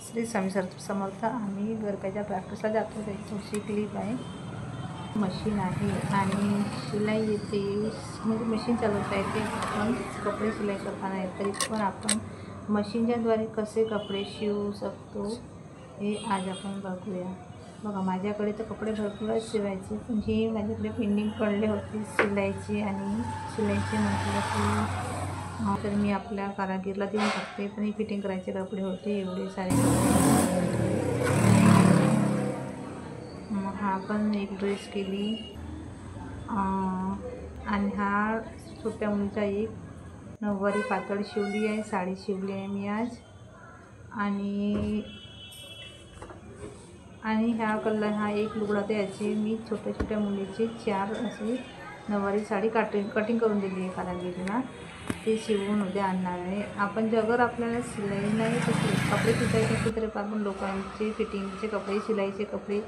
श्री स्वामी समर्थ. आम्ही गरब्याच्या प्रॅक्टिसला जातो. थोडीशी क्लिप आहे, मशीन आहे आणि शिलाई येते, म्हणजे मशीन चालवता येते. पण कपडे शिलाई करताना येत, तरी पण आपण मशीनच्याद्वारे कसे कपडे शिवू शकतो हे आज आपण बघूया. बघा, माझ्याकडे तर कपडे भरपूर शिवायचे, पण ही माझ्याकडे पेंडिंग पडले होते शिलाईची. आणि शिलाईची म्हटलं की तर मी आपल्या कारागीरला देऊन टाकते. पण ही फिटिंग करायचे कपडे होते, एवढे सारे कपडे. हा पण एक ड्रेस केली आणि हा छोट्या मुलीचा एक नऊवारी पातळ शिवली आहे, साडी शिवली आहे मी आज. आणि ह्या कलर हा एक लुगडा द्यायचे मी छोट्या छोट्या मुलीचे 4 असे नऊवारी साडी कटिंग करून दिली आहे कारागीरला. ते शिवून उद्या आणणार आहे. आपण अगर आपल्याला शिलाई नाही कपडे शिवायचे असतील तर आपण लोकांचे फिटिंगचे कपडे, शिलाईचे कपडे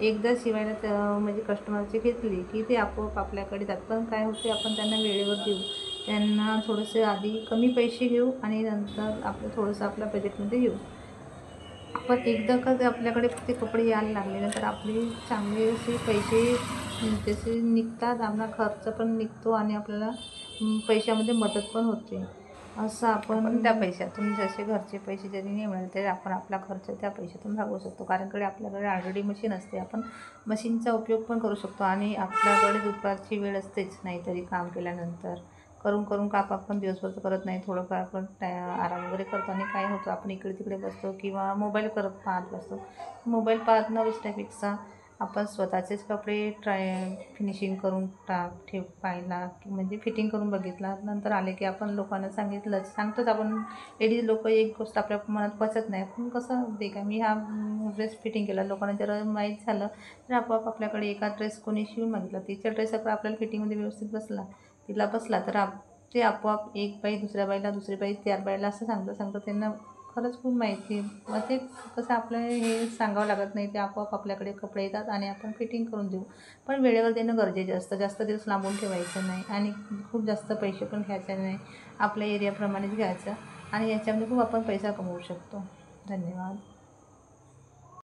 एकदा शिवायला म्हणजे कस्टमरचे घेतले की ते आपोआप आपल्याकडे जातात. पण काय होते, आपण त्यांना वेळेवर देऊ, त्यांना थोडेसे आधी कमी पैसे घेऊ आणि नंतर आपलं थोडंसं आपल्या बजेटमध्ये येऊ. पण एकदा का आपल्याकडे ते कपडे यायला लागले ना, तर आपले चांगले असे पैसे जसे निघतात, आपला खर्च पण निघतो आणि आपल्याला पैशामध्ये मदत पण होते. असं आपण त्या पैशातून, जसे घरचे पैसे जरी नाही मिळाले तरी आपण आपला खर्च त्या पैशातून भागवू शकतो. कारण आपल्याकडे ऑलरेडी मशीन असते, आपण मशीनचा उपयोग पण करू शकतो. आणि आपल्याकडे दुपारची वेळ असतेच, नाहीतरी काम केल्यानंतर करून काप आपण दिवसभर तर करत नाही, थोडंफार आपण आराम वगैरे करतो. आणि काय होतं, आपण इकडे तिकडे बसतो किंवा मोबाईल पाहत बसतो. मोबाईल पाहत न बसण्यापेक्षा आपण स्वतःचेच कपडे फिनिशिंग करून पाहिला, म्हणजे फिटिंग करून बघितला, नंतर आले की आपण लोकांना सांगतोच. आपण लेडीज लोक एक गोष्ट आपल्या मनात बसत नाही, पण कसं दे का मी हा ड्रेस फिटिंग केला, लोकांना जर माहीत झालं तर आपोआप आपल्याकडे एका ड्रेस कोणी शिवून मागितला, तिचा ड्रेस अगर आपल्याला फिटिंगमध्ये व्यवस्थित तिला बसला तर ते आपोआप एक बाई दुसऱ्या बाईला, दुसरी बाई 4 बाईला असं सांगतं त्यांना खरंच खूप माहिती. मग ते कसं आपलं हे सांगावं लागत नाही, ते आपोआप आपल्याकडे कपडे येतात आणि आपण फिटिंग करून देऊ. पण वेळेवर देणं गरजेचं असतं, जास्त दिवस लांबून ठेवायचं नाही आणि खूप जास्त पैसे पण घ्यायचे नाही, आपल्या एरियाप्रमाणेच घ्यायचं. आणि याच्यामध्ये खूप आपण पैसा कमवू शकतो. धन्यवाद.